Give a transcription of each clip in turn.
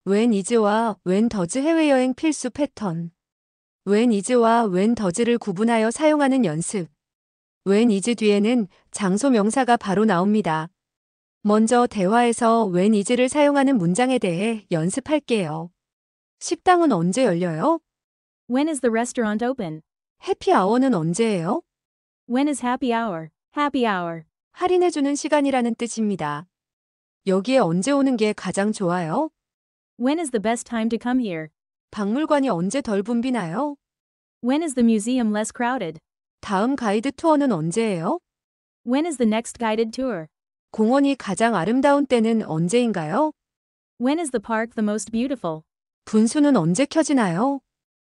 when is와 when does 해외여행 필수 패턴. when is와 when does를 구분하여 사용하는 연습. when is 뒤에는 장소 명사가 바로 나옵니다. 먼저 대화에서 when is를 사용하는 문장에 대해 연습할게요. 식당은 언제 열려요? When is the restaurant open? 해피아워는 언제예요? When is happy hour? Happy hour. 할인해주는 시간이라는 뜻입니다. 여기에 언제 오는 게 가장 좋아요? When is the best time to come here? 박물관이 언제 덜 붐비나요? When is the museum less crowded? 다음 가이드 투어는 언제예요? When is the next guided tour? 공원이 가장 아름다운 때는 언제인가요? When is the park the most beautiful? 분수는 언제 켜지나요?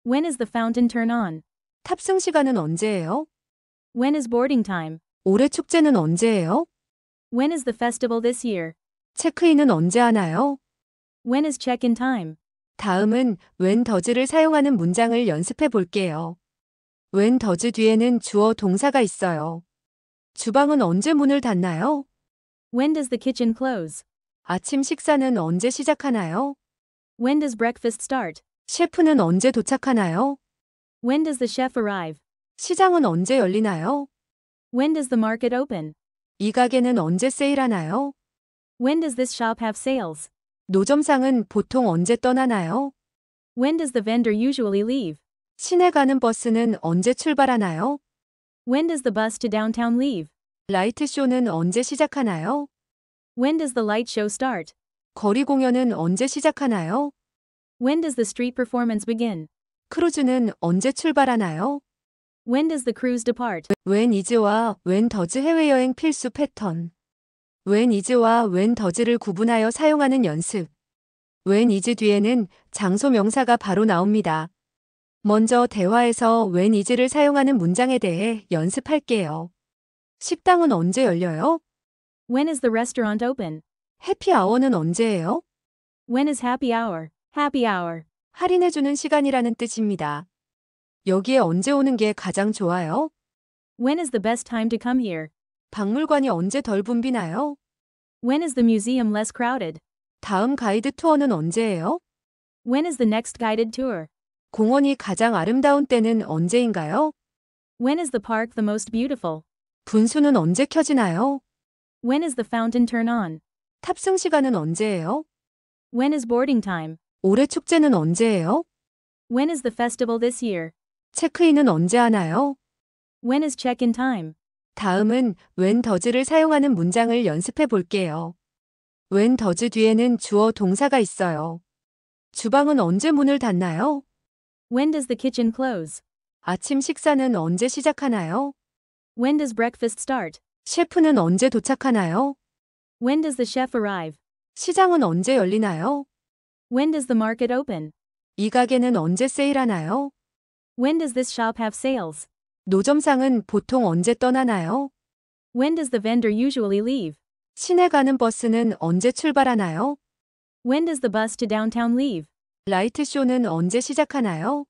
When is the fountain turn on? 탑승 시간은 언제예요? When is boarding time? 올해 축제는 언제예요? When is the festival this year? 체크인은 언제 하나요? When is check-in time? 다음은 when does를 사용하는 문장을 연습해 볼게요. when does 뒤에는 주어 동사가 있어요. 주방은 언제 문을 닫나요? When does the kitchen close? 아침 식사는 언제 시작하나요? When does breakfast start? 셰프는 언제 도착하나요? When does the chef arrive? 시장은 언제 열리나요? When does the market open? 이 가게는 언제 세일하나요? When does this shop have sales? 노점상은 보통 언제 떠나나요? When does the vendor usually leave? 시내 가는 버스는 언제 출발하나요? When does the bus to downtown leave? 라이트 쇼는 언제 시작하나요? When does the light show start? 거리 공연은 언제 시작하나요? When does the street performance begin? 크루즈는 언제 출발하나요? When does the cruise depart? when is와 when does 해외여행 필수 패턴. when is와 when does를 구분하여 사용하는 연습. when is 뒤에는 장소 명사가 바로 나옵니다. 먼저 대화에서 when is를 사용하는 문장에 대해 연습할게요. 식당은 언제 열려요? When is the restaurant open? 해피아워는 언제예요? When is happy hour? Happy hour. 할인해주는 시간이라는 뜻입니다. 여기에 언제 오는 게 가장 좋아요? When is the best time to come here? 박물관이 언제 덜 붐비나요? When is the museum less crowded? 다음 가이드 투어는 언제예요? When is the next guided tour? 공원이 가장 아름다운 때는 언제인가요? When is the park the most beautiful? 분수는 언제 켜지나요? When is the fountain turn on? 탑승 시간은 언제예요? When is boarding time? 올해 축제는 언제예요? When is the festival this year? 체크인은 언제 하나요? When is check-in time? 다음은 when does를 사용하는 문장을 연습해 볼게요. when does 뒤에는 주어 동사가 있어요. 주방은 언제 문을 닫나요? When does the kitchen close? 아침 식사는 언제 시작하나요? When does breakfast start? 셰프는 언제 도착하나요? When does the chef arrive? 시장은 언제 열리나요? When does the market open? 이 가게는 언제 세일하나요? When does this shop have sales? 노점상은 보통 언제 떠나나요? When does the vendor usually leave? 시내 가는 버스는 언제 출발하나요? When does the bus to downtown leave? 라이트 쇼는 언제 시작하나요?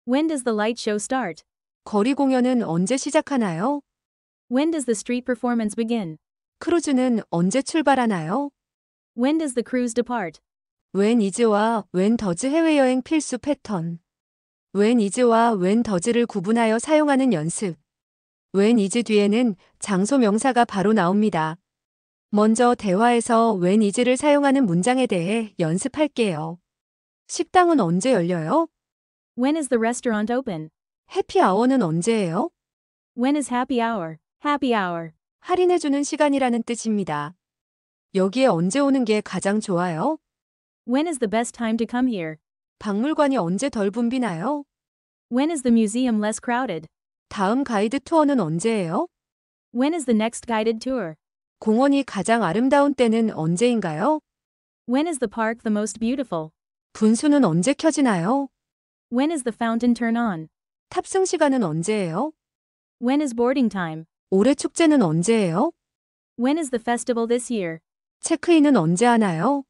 When does the light show start? 거리 공연은 언제 시작하나요? When does the street performance begin? 크루즈는 언제 출발하나요? When does the cruise depart? when is와 when does 해외여행 필수 패턴. when is와 when does를 구분하여 사용하는 연습. when is 뒤에는 장소 명사가 바로 나옵니다. 먼저 대화에서 when is를 사용하는 문장에 대해 연습할게요. 식당은 언제 열려요? When is the restaurant open? 해피아워는 언제예요? When is happy hour? Happy hour. 할인해주는 시간이라는 뜻입니다. 여기에 언제 오는 게 가장 좋아요? When is the best time to come here? 박물관이 언제 덜 붐비나요? When is the museum less crowded? 다음 가이드 투어는 언제예요? When is the next guided tour? 공원이 가장 아름다운 때는 언제인가요? When is the park the most beautiful? 분수는 언제 켜지나요? When is the fountain turn on? 탑승 시간은 언제예요? When is boarding time? 올해 축제는 언제예요? When is the festival this year? 체크인은 언제 하나요?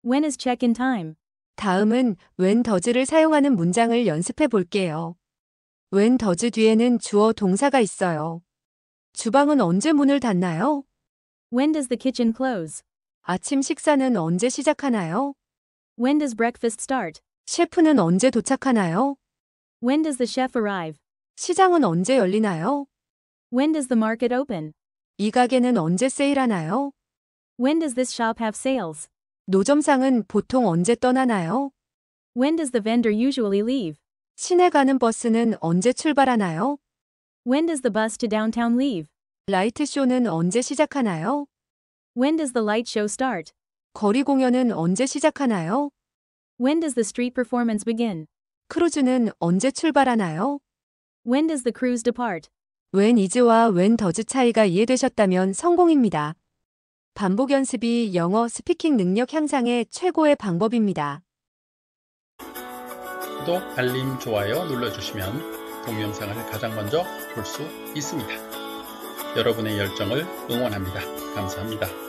When is check-in time? 다음은 when does를 사용하는 문장을 연습해 볼게요. when does 뒤에는 주어 동사가 있어요. 주방은 언제 문을 닫나요? When does the kitchen close? 아침 식사는 언제 시작하나요? When does breakfast start? 셰프는 언제 도착하나요? When does the chef arrive? 시장은 언제 열리나요? When does the market open? 이 가게는 언제 세일하나요? When does this shop have sales? 노점상은 보통 언제 떠나나요? When does the vendor usually leave? 시내 가는 버스는 언제 출발하나요? When does the bus to downtown leave? 라이트 쇼는 언제 시작하나요? When does the light show start? 거리 공연은 언제 시작하나요? When does the street performance begin? 크루즈는 언제 출발하나요? When does the cruise depart? when is와 when does 차이가 이해되셨다면 성공입니다. 반복 연습이 영어 스피킹 능력 향상의 최고의 방법입니다. 구독, 알림, 좋아요 눌러주시면 동영상을 가장 먼저 볼 수 있습니다. 여러분의 열정을 응원합니다. 감사합니다.